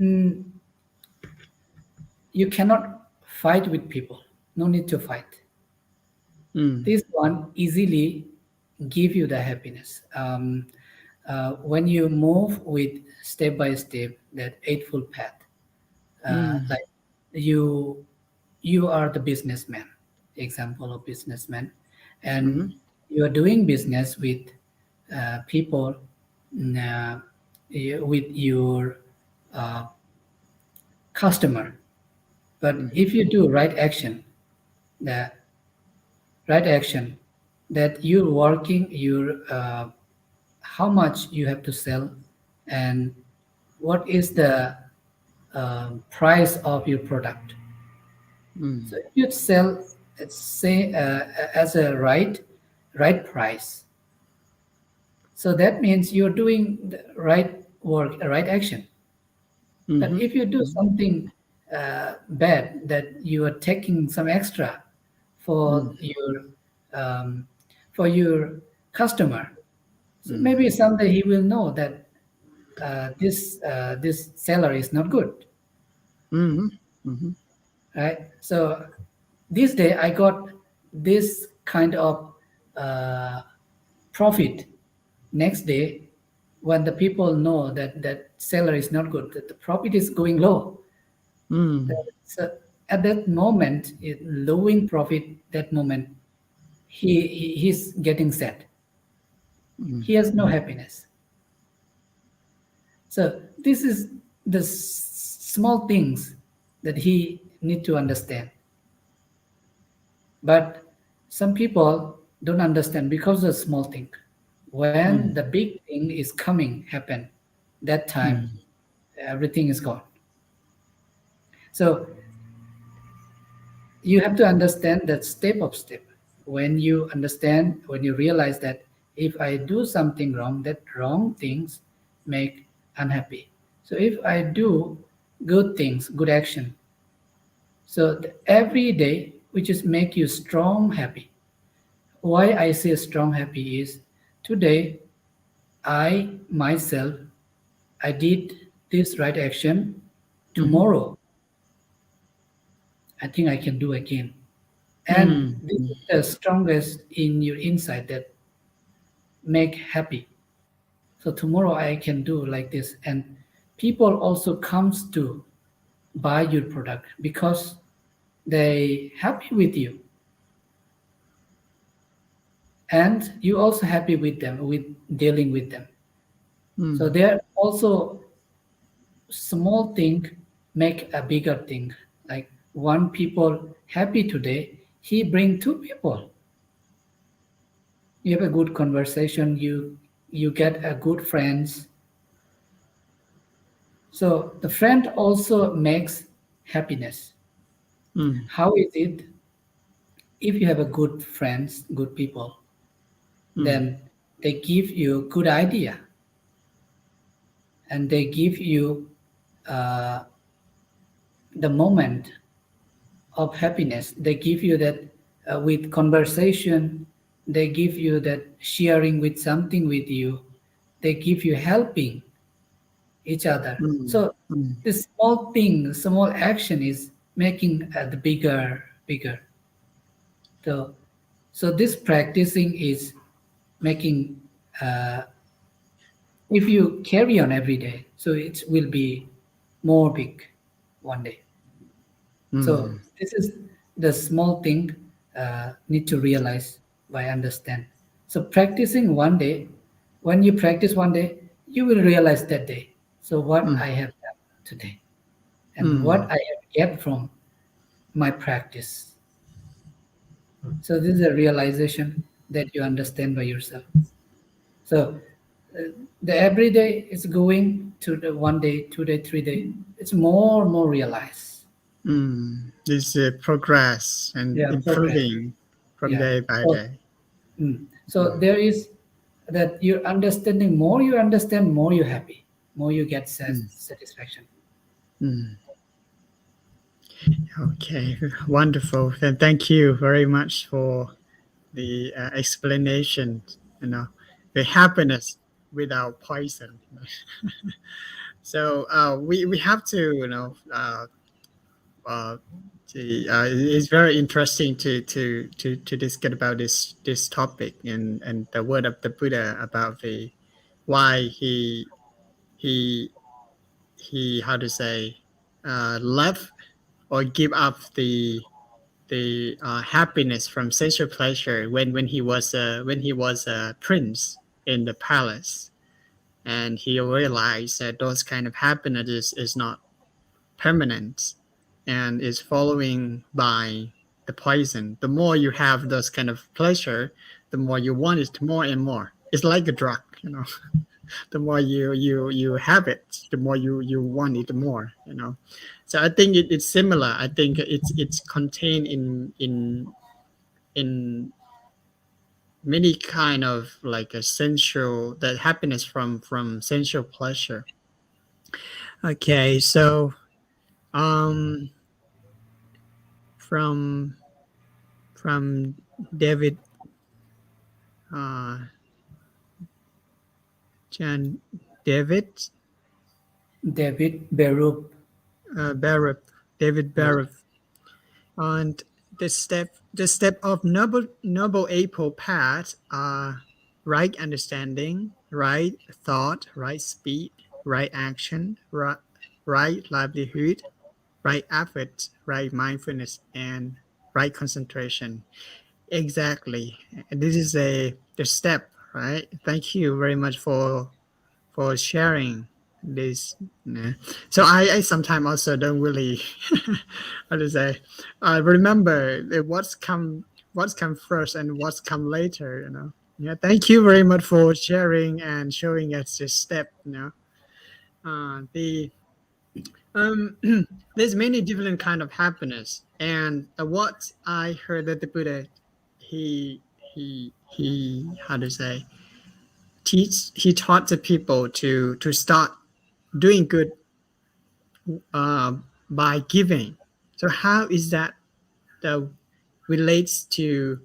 Speaker 2: mm, you cannot fight with people. No need to fight.
Speaker 1: mm,
Speaker 2: This one easily give you the happiness. When you move with step by step that eightfold path,
Speaker 1: mm,
Speaker 2: like you you are the businessman, example of businessman, and
Speaker 1: mm,
Speaker 2: you are doing business with people, uh, with your uh, customer. But
Speaker 1: mm,
Speaker 2: if you do right action, the right action, that you're working, you're how much you have to sell, and what is the price of your product. So
Speaker 1: mm,
Speaker 2: if you sell, let's say, as a right price, so that means you're doing the right work, right action. But
Speaker 1: mhm,
Speaker 2: if you do
Speaker 1: mhm,
Speaker 2: something bad, that you are taking some extra for
Speaker 1: mm,
Speaker 2: um, your customer, so
Speaker 1: mm,
Speaker 2: maybe someday he will know that this seller is not good,
Speaker 1: mhm, mhm,
Speaker 2: right? So this day I got this kind of uh, profit. Next day, when the people know that that seller is not good, that the profit is going low,
Speaker 1: mm,
Speaker 2: so at that moment, lowing profit, that moment, he's getting sad.
Speaker 1: mm,
Speaker 2: He has no happiness. So this is the small things that he need to understand. But some people don't understand because of small thing. When the
Speaker 1: mm,
Speaker 2: big thing is coming, happen, that time
Speaker 1: mm,
Speaker 2: everything is gone. So you have to understand that step of step. When you understand, when you realize that if I do something wrong, that wrong things make unhappy. So if I do good things, good action, so every day which is make you strong happy. Why I say strong happy is, today I myself, I did this right action.
Speaker 1: mhm,
Speaker 2: Tomorrow I think I can do again. And
Speaker 1: mm,
Speaker 2: this is the strongest in your inside that make happy. So tomorrow I can do like this. And people also comes to buy your product because they happy with you. And you also happy with them, with dealing with them. So
Speaker 1: mm,
Speaker 2: they're also small thing make a bigger thing. Like one people happy today, he bring two people. You have a good conversation, you get a good friends. So the friend also makes happiness.
Speaker 1: mm,
Speaker 2: How is it? If you have a good friends, good people,
Speaker 1: mm,
Speaker 2: then they give you good idea, and they give you uh, the moment of happiness. They give you that with conversation, they give you that sharing with something with you, they give you helping each other.
Speaker 1: mm,
Speaker 2: So
Speaker 1: mm,
Speaker 2: this small thing, small action is making the bigger. So, so this practicing is making, uh, if you carry on every day, so it will be more big one day. So
Speaker 1: mm,
Speaker 2: this is the small thing need to realize by understand. So practicing one day, when you practice one day, you will realize that day. So what
Speaker 1: mm,
Speaker 2: I have done today and what
Speaker 1: mm,
Speaker 2: I have get from my practice. So this is a realization that you understand by yourself. So uh, the every day is going to the one day, 2 day, 3 day. It's more and more realized.
Speaker 1: mm. This progress and
Speaker 2: Yeah, progress.
Speaker 1: improving from
Speaker 2: Yeah.
Speaker 1: day by
Speaker 2: So
Speaker 1: day.
Speaker 2: So there is that you're understanding more you understand, more you're happy, more you get
Speaker 1: Mm,
Speaker 2: satisfaction.
Speaker 1: mm. Okay, wonderful. And thank you very much for the explanation. You know, the happiness without poison. So we have to uh, it's very interesting to discuss about this topic and the word of the Buddha about the why he he how to say left or give up the happiness from sensual pleasure when he was a prince in the palace, and he realized that those kind of happiness is not permanent and is following by the poison. The more you have those kind of pleasure, the more you want it more and more. It's like a drug, you know. The more you have it, the more you want it more, you know. So I think it's similar. I think it's contained in many kind of like a sensual that happiness from sensual pleasure. Okay, so um from from David uh John David
Speaker 2: David Berup.
Speaker 1: Baruch David
Speaker 2: Yeah.
Speaker 1: Baruch. And the step of noble apple path are right understanding, right thought, right speed, right action, right livelihood, right effort, right mindfulness, and right concentration. Exactly. This is the step, right? Thank you very much for sharing this. Yeah. So I sometimes also don't really how to say remember what's come first and what's come later. You know. Yeah. Thank you very much for sharing and showing us this step. You know. The there's many different kind of happiness, and what I heard that the Buddha he how to say he taught the people to start doing good uh, by giving. So how is that relates to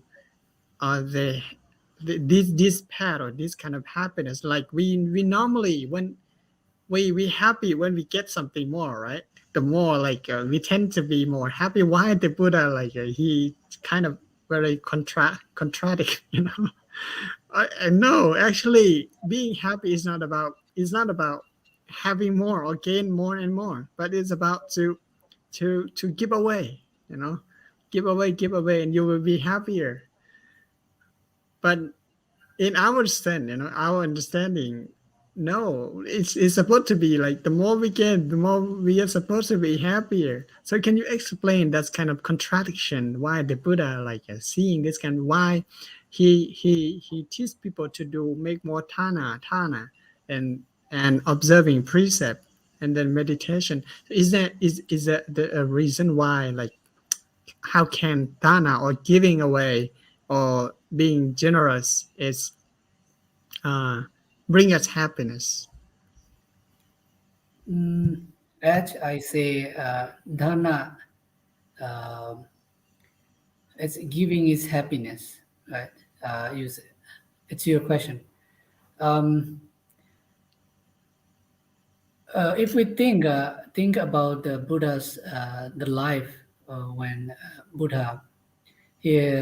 Speaker 1: this path or this kind of happiness? Like we normally when we happy when we get something more, right? The more like we tend to be more happy. Why the Buddha like he kind of very contradict, you know? I know actually being happy is not about having more or gain more and more, but it's about to give away, you know, give away, and you will be happier. But in our understand, you know, our understanding, no, it's supposed to be like the more we get, the more we are supposed to be happier. So can you explain that kind of contradiction? Why the Buddha like seeing this kind of why he teaches people to do make more thana and observing precept and then meditation. Is that the a reason why like how can dana or giving away or being generous is uh, bring us happiness?
Speaker 2: As I say, dana um, it's giving is happiness, right? It's your question. Um, if we think about the Buddha's the life when Buddha he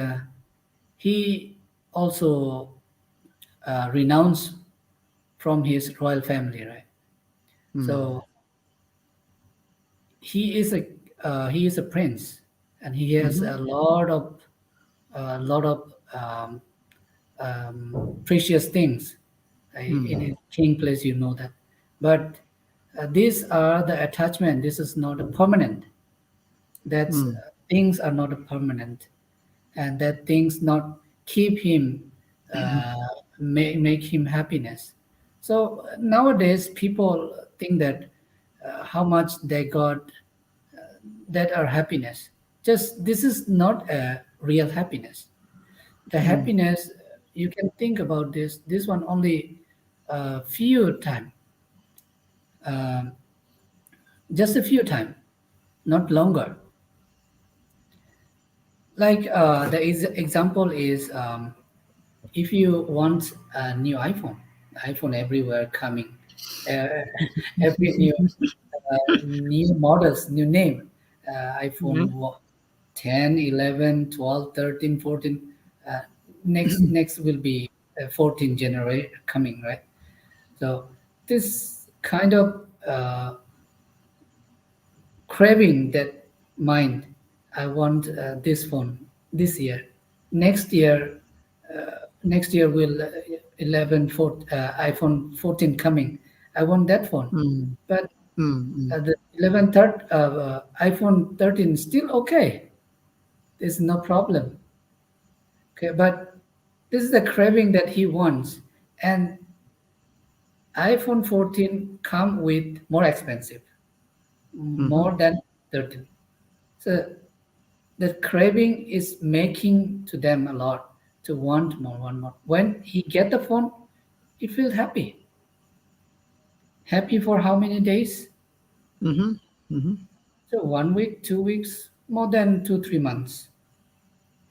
Speaker 2: he also renounced from his royal family, right?
Speaker 1: Mm.
Speaker 2: So he is a prince, and he has
Speaker 1: Mhm.
Speaker 2: a lot of precious things in
Speaker 1: Mm.
Speaker 2: a king place. You know that, but these are the attachment. This is not a permanent. That's
Speaker 1: Mm.
Speaker 2: things are not a permanent, and that things not keep him uh, make him happiness. So nowadays people think that how much they got that are happiness. Just this is not a real happiness. The
Speaker 1: Mm.
Speaker 2: happiness you can think about this one only a few time, um, just a few time, not longer. Like example is if you want a new iPhone everywhere coming, uh, every new models, new name, iPhone
Speaker 1: Mhm.
Speaker 2: 10, 11, 12, 13, 14. Uh, next will be 14 generation coming, right? So this kind of craving that mind, I want this phone this year. Next year, next year will 11, iPhone 14 coming. I want that phone,
Speaker 1: Mm.
Speaker 2: but
Speaker 1: Mm.
Speaker 2: the 11 third, iPhone 13 still okay. There's no problem. Okay, but this is the craving that he wants, and iPhone 14 come with more expensive, more
Speaker 1: Mhm.
Speaker 2: than 13. So the craving is making to them a lot to want more, want more. When he get the phone, he feels happy. Happy for how many days?
Speaker 1: Mhm. Mhm.
Speaker 2: So 1 week, 2 weeks, more than 2 3 months,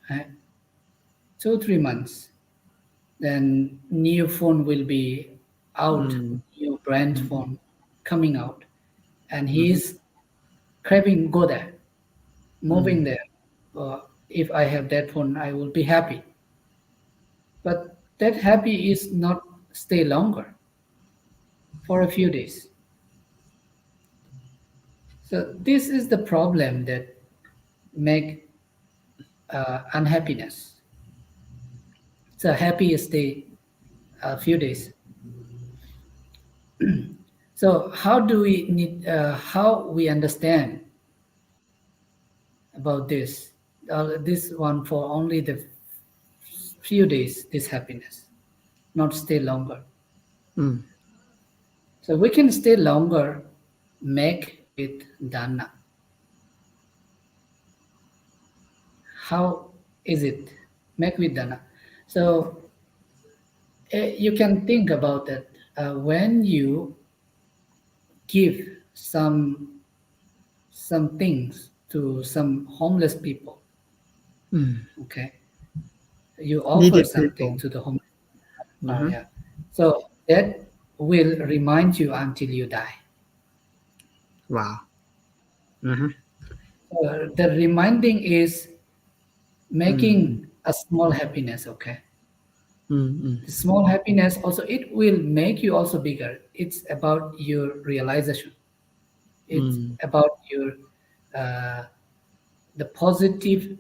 Speaker 2: right? 2 3 months. Then new phone will be out,
Speaker 1: Mm.
Speaker 2: new brand
Speaker 1: Mhm.
Speaker 2: phone coming out, and
Speaker 1: Mhm.
Speaker 2: he's craving go there, moving
Speaker 1: Mm.
Speaker 2: there. If I have that phone, I will be happy. But that happy is not stay longer for a few days. So this is the problem that make unhappiness. So happy stay a few days. So how do we need? How we understand about this? This one for only the few days. This happiness, not stay longer.
Speaker 1: Mm.
Speaker 2: So we can stay longer. Make with dana. How is it? Make with dana. So you can think about that when you give some some things to some homeless people.
Speaker 1: Mm.
Speaker 2: Okay, you offer
Speaker 1: Needed
Speaker 2: something
Speaker 1: people.
Speaker 2: to the homeless.
Speaker 1: Mhm.
Speaker 2: Yeah, so that will remind you until you die.
Speaker 1: Wow. Mhm.
Speaker 2: The reminding is
Speaker 1: Mm.
Speaker 2: making a small happiness. Okay,
Speaker 1: Mm. Mm.
Speaker 2: the small happiness also it will make you also bigger. It's about your realization. It's
Speaker 1: Mm.
Speaker 2: about your uh, the positive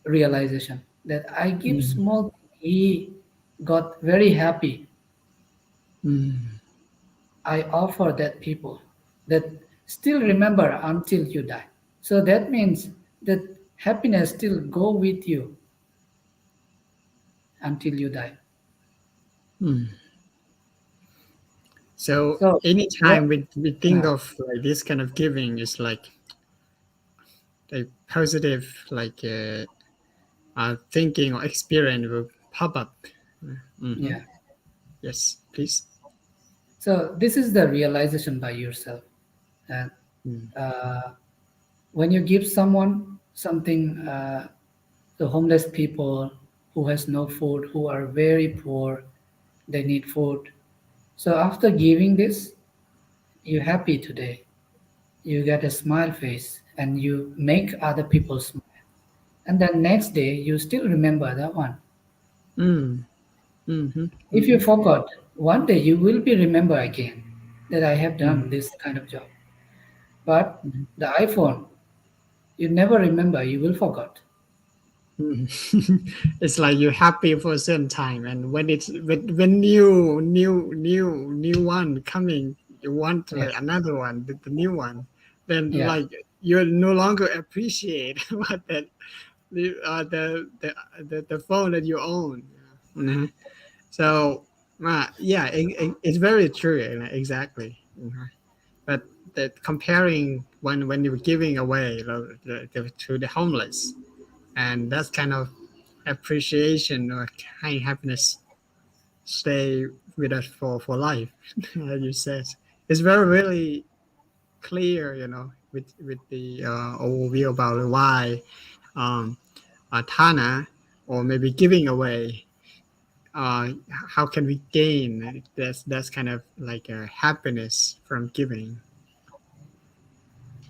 Speaker 2: realization that I give
Speaker 1: Mm.
Speaker 2: small. He got very happy.
Speaker 1: Mm.
Speaker 2: I offer that people that still remember until you die. So that means that happiness still go with you until you die.
Speaker 1: Mm. So
Speaker 2: So what?
Speaker 1: anytime we think
Speaker 2: Uh,
Speaker 1: of like this kind of giving is like a positive like thinking or experience will pop up. Hmm.
Speaker 2: yeah.
Speaker 1: Yes, please.
Speaker 2: So this is the realization by yourself. And
Speaker 1: Mm.
Speaker 2: uh, when you give someone, something, the homeless people who has no food, who are very poor, they need food. So after giving this, you're happy today. You get a smile face and you make other people smile. And then next day, you still remember that one.
Speaker 1: Mm. Mhm.
Speaker 2: If you
Speaker 1: Mhm.
Speaker 2: forgot, one day you will be remember again that I have done
Speaker 1: Mm.
Speaker 2: this kind of job. But
Speaker 1: Mhm.
Speaker 2: the iPhone, you never remember, you will forget.
Speaker 1: Mm. It's like you're happy for a certain time, and when new one coming, you want
Speaker 2: Yeah,
Speaker 1: like another one, the new one. Then
Speaker 2: yeah.
Speaker 1: like you no longer appreciate what that the phone that you own. Mhm. So yeah, it's very true. Exactly. Mhm. But that comparing when you're giving away to the homeless, and that's kind of appreciation or kind happiness stay with us for life. As you said, it's very really clear, with the overview about why um Tana, or maybe giving away, how can we gain that's kind of like a happiness from giving.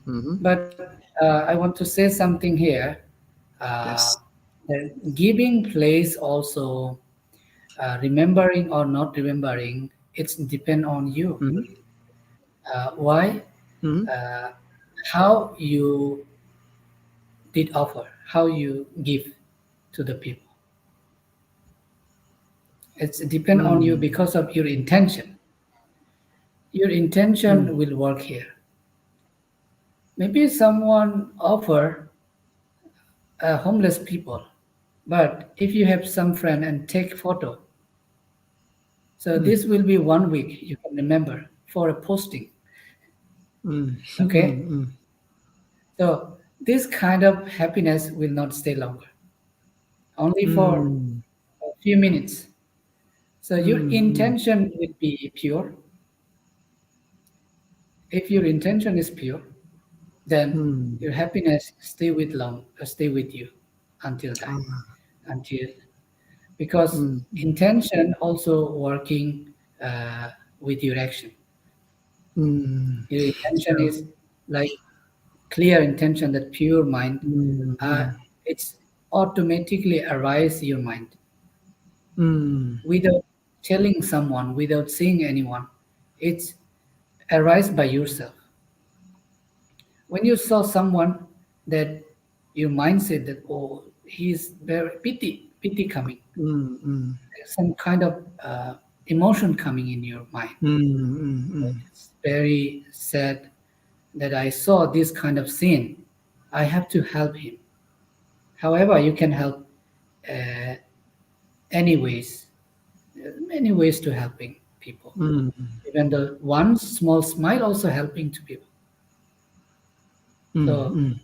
Speaker 1: Hmm.
Speaker 2: But I want to say something here. Uh,
Speaker 1: Yes.
Speaker 2: that giving plays also, remembering or not remembering, it's depend on you.
Speaker 1: Hmm.
Speaker 2: Why?
Speaker 1: Hmm.
Speaker 2: Uh, how you did offer, how you give to the people. It's depend on you
Speaker 1: Mm.
Speaker 2: because of your intention. Your
Speaker 1: Mm.
Speaker 2: intention will work here. Maybe someone offer homeless people, but if you have some friend and take photo, so
Speaker 1: Mm.
Speaker 2: this will be 1 week you can remember for a posting.
Speaker 1: Mm.
Speaker 2: Okay,
Speaker 1: Mm.
Speaker 2: so this kind of happiness will not stay longer, only for
Speaker 1: Mm.
Speaker 2: a few minutes. So your
Speaker 1: Mm.
Speaker 2: intention will be pure. If your intention is pure, then
Speaker 1: Mm.
Speaker 2: your happiness stay with you until die,
Speaker 1: Ah.
Speaker 2: until, because
Speaker 1: Mm.
Speaker 2: intention also working uh, with your action.
Speaker 1: Mm.
Speaker 2: Your intention
Speaker 1: So.
Speaker 2: is like clear intention, that pure mind,
Speaker 1: Mm.
Speaker 2: uh,
Speaker 1: Mm.
Speaker 2: it's automatically arise your mind
Speaker 1: Mm.
Speaker 2: without telling someone, without seeing anyone. It's arise by yourself. When you saw someone, that your mind said that, oh, he's very pity coming,
Speaker 1: Mm. Mm.
Speaker 2: some kind of emotion coming in your mind.
Speaker 1: Mm. Mm.
Speaker 2: It's very sad that I saw this kind of scene. I have to help him. However, you can help uh, anyways, many ways to helping people.
Speaker 1: Mm.
Speaker 2: Even the one small smile also helping to people.
Speaker 1: Mm.
Speaker 2: So
Speaker 1: Mm.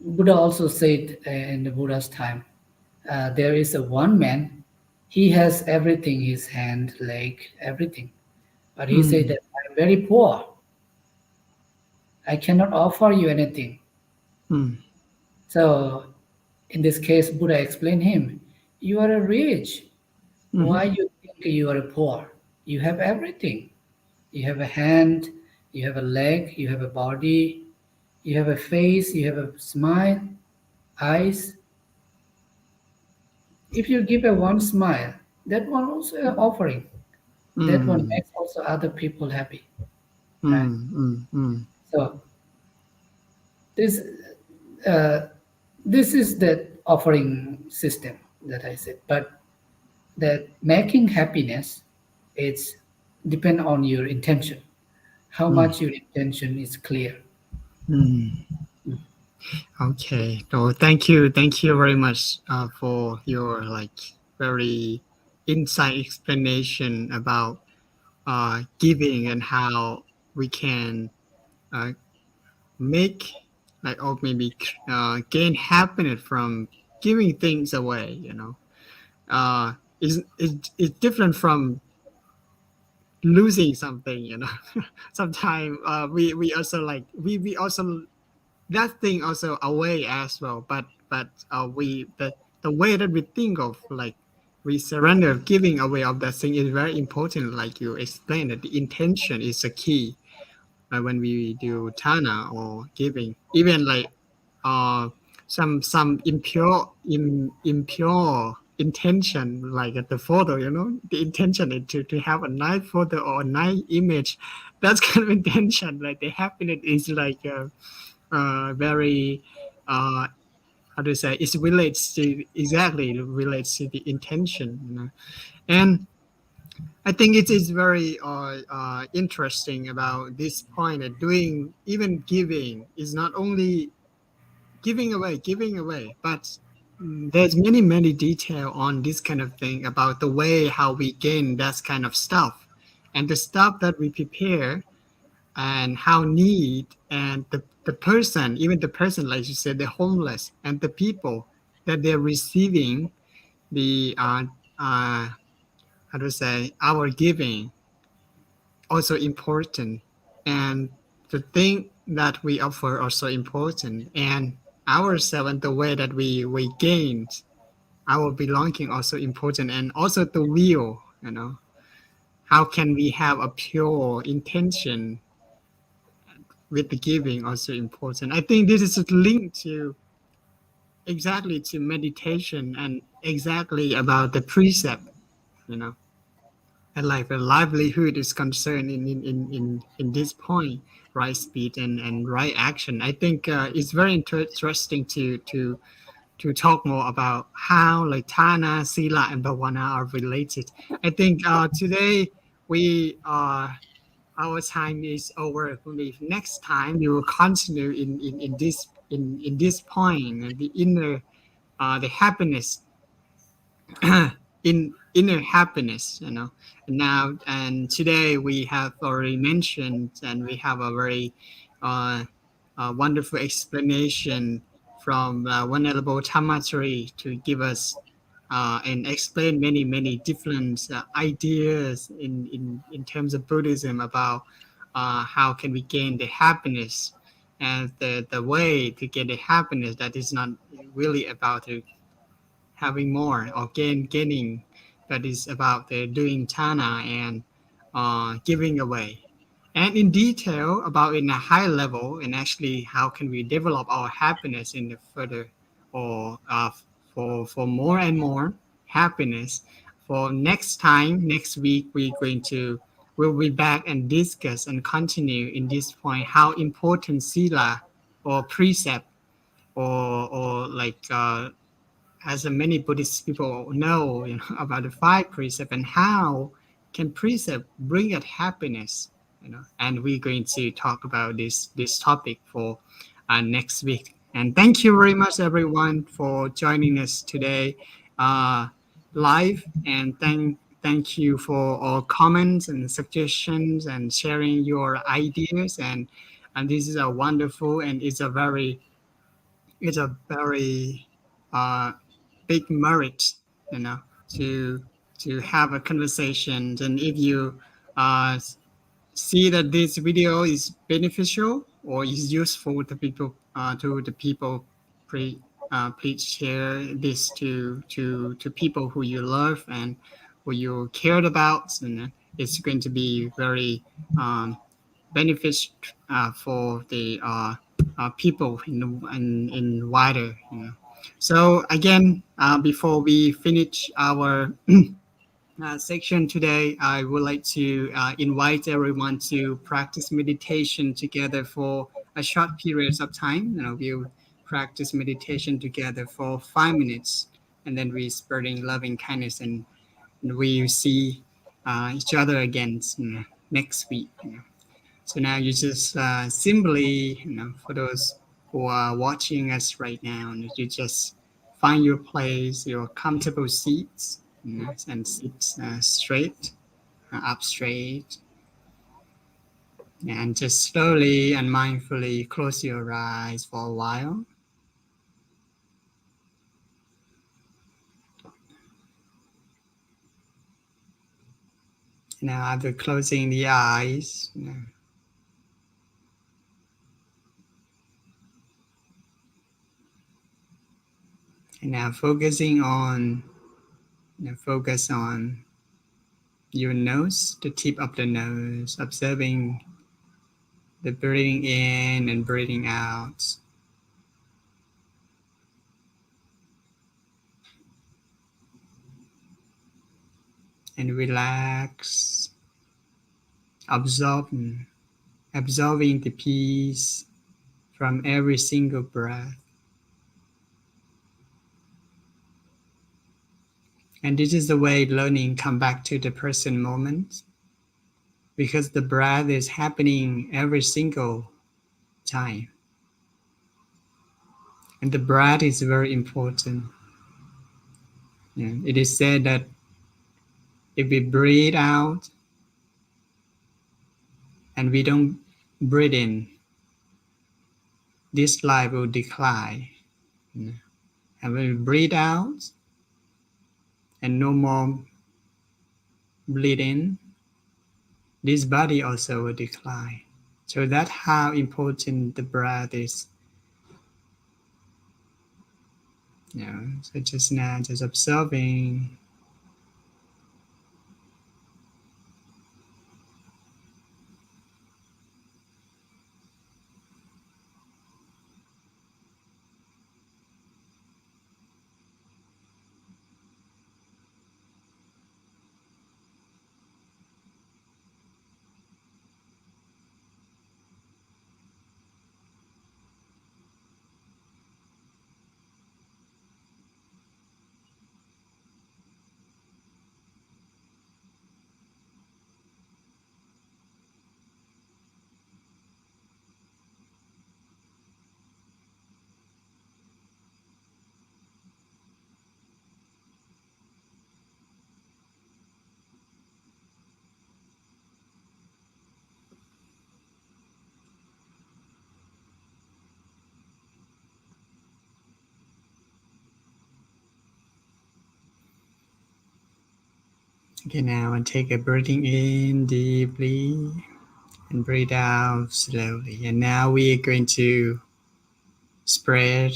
Speaker 2: Buddha also said in the Buddha's time, there is a one man, he has everything, his hand, leg, everything. But he said
Speaker 1: Mm.
Speaker 2: that I'm very poor. I cannot offer you anything.
Speaker 1: Mm.
Speaker 2: So in this case, Buddha explained him, you are a rich. Why
Speaker 1: Mhm.
Speaker 2: you think you are poor? You have everything. You have a hand, you have a leg, you have a body, you have a face, you have a smile, eyes. If you give a one smile, that one also an offering. That one
Speaker 1: Mm.
Speaker 2: makes also other people happy, right?
Speaker 1: Mm. Mm. Mm.
Speaker 2: So this uh, this is the offering system that I said. But that making happiness, it's depend on your intention. How
Speaker 1: Mm.
Speaker 2: much your intention is clear.
Speaker 1: Mm. Okay. So thank you very much for your like very insight explanation about giving and how we can uh, make like, or maybe gain happiness from giving things away. Is different from losing something. Sometimes we also like we also that thing also away as well. But we the way that we think of like we surrender, giving away of that thing is very important. Like you explained, that the intention is the key when we do Tana or giving, even like uh, some impure intention, like at the photo, the intention is to have a nice photo or a nice image. That's kind of intention. Like the happiness is like very how to say, it relates to, exactly relates to the intention. And I think it is very interesting about this point that doing, even giving is not only giving away, but there's many detail on this kind of thing about the way how we gain that kind of stuff, and the stuff that we prepare, and how need, and the person, even the person, like you said, the homeless and the people that they're receiving the how to say, our giving also important, and the thing that we offer also important, and ourselves and the way that we gained our belonging also important, and also the will, how can we have a pure intention with the giving also important. I think this is linked to exactly to meditation, and exactly about the precept, you know and like the livelihood is concerned in this point, right speed and right action. I think it's very interesting to talk more about how like Tana, Sila, and Bhavana are related. I think today we our time is over. Maybe next time we will continue in this point, the inner the happiness in inner happiness, now. And today we have already mentioned, and we have a very uh, wonderful explanation from Venerable Dhamma Thiri to give us and explain many different ideas in terms of Buddhism about how can we gain the happiness, and the way to get the happiness that is not really about having more, or gaining, but it's about the doing Tana and giving away, and in detail about in a high level, and actually how can we develop our happiness in the further, or for more and more happiness. For next time, next week, we'll be back and discuss and continue in this point how important sila or precept, or like as many Buddhist people know, about the five precepts, and how can precept bring us happiness. And we're going to talk about this topic for next week. And thank you very much, everyone, for joining us today uh, live. And thank you for all comments and suggestions and sharing your ideas. And this is a wonderful, and it's a very uh, big merit, to have a conversation. And if you uh, see that this video is beneficial or is useful to people, please share this to people who you love and who you cared about, and it's going to be very benefits for the people in wider. So again, before we finish our section today, I would like to invite everyone to practice meditation together for a short period of time. We'll practice meditation together for 5 minutes, and then we spreading loving kindness, and we see each other again next week. So now you just simply, for those who are watching us right now, and you just find your place, your comfortable seats, and sit straight, up straight, and just slowly and mindfully close your eyes for a while. Now, after closing the eyes, And now focus on your nose, the tip of the nose, observing the breathing in and breathing out. And relax, absorbing the peace from every single breath. And this is the way learning come back to the present moment, because the breath is happening every single time. And the breath is very important. Yeah. It is said that if we breathe out and we don't breathe in, this life will decline. Yeah. And when we breathe out and no more breathe in, this body also will decline. So that's how important the breath is. So just now, just observing. Okay, now and take a breathing in deeply and breathe out slowly. And now we are going to spread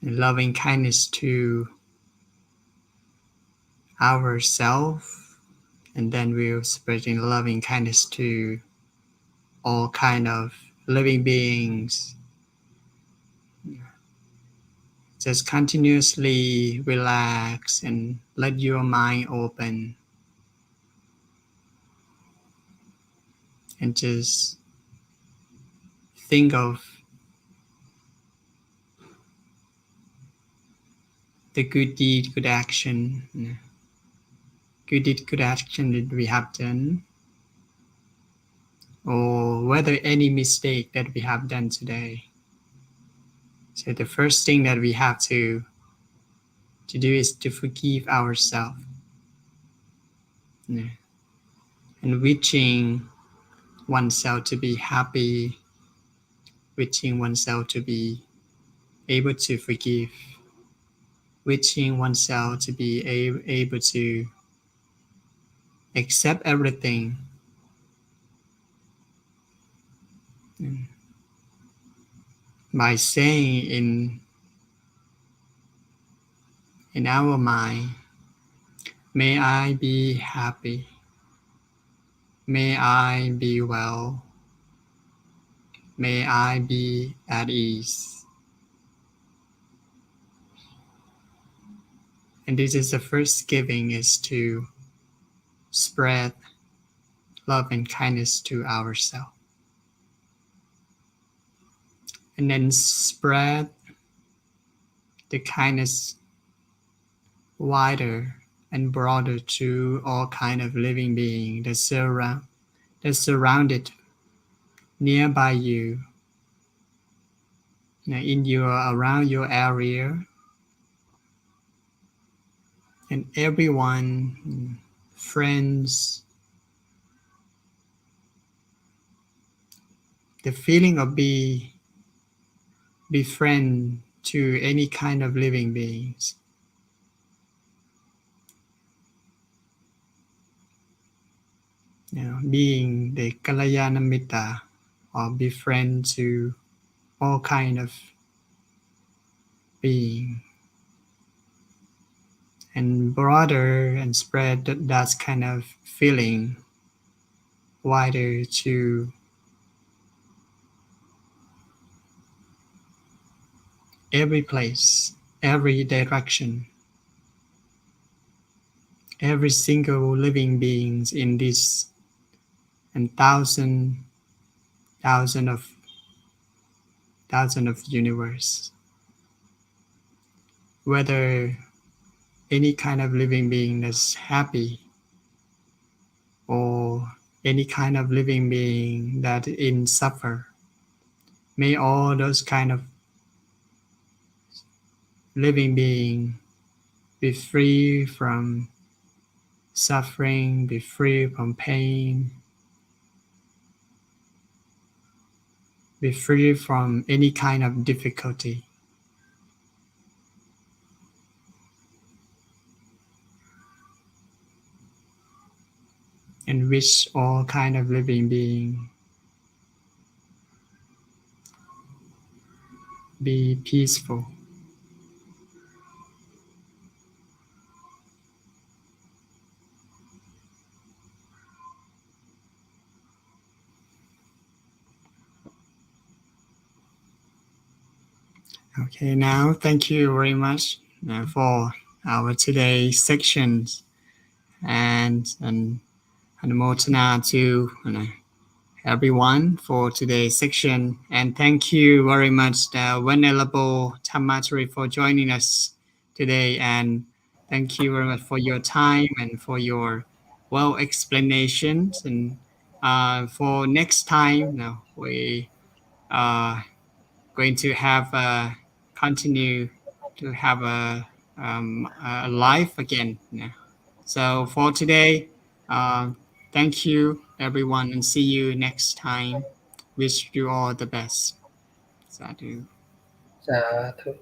Speaker 1: loving kindness to ourselves, and then we're spreading loving kindness to all kind of living beings. Just continuously relax and let your mind open, and just think of the good deed, good action, good deed, good action that we have done, or whether any mistake that we have done today. So the first thing that we have to do is to forgive ourselves, and wishing oneself to be happy, wishing oneself to be able to forgive, wishing oneself to be able to accept everything. By saying in our mind, may I be happy, may I be well, may I be at ease. And this is the first giving, is to spread love and kindness to ourselves. And then spread the kindness wider and broader to all kind of living beings that surrounded nearby you, around your area, and everyone, friends. The feeling of be friend to any kind of living beings. Being the Kalyana Mitta, or be friend to all kind of being, and broader and spread that kind of feeling wider to every place, every direction, every single living beings in this and thousand of universe. Whether any kind of living being that's happy or any kind of living being that in suffer, may all those kind of living being be free from suffering, be free from pain, be free from any kind of difficulty. And wish all kind of living being be peaceful. Okay, now thank you very much for our today's sections and Anumotana to everyone for today's section, and thank you very much, the Venerable Dhamma Thiri, for joining us today, and thank you very much for your time and for your well explanations. And for next time, now we are going to have continue to have a live again. Yeah. So for today, thank you everyone and see you next time. Wish you all the best. Sadhu.
Speaker 2: Sadhu.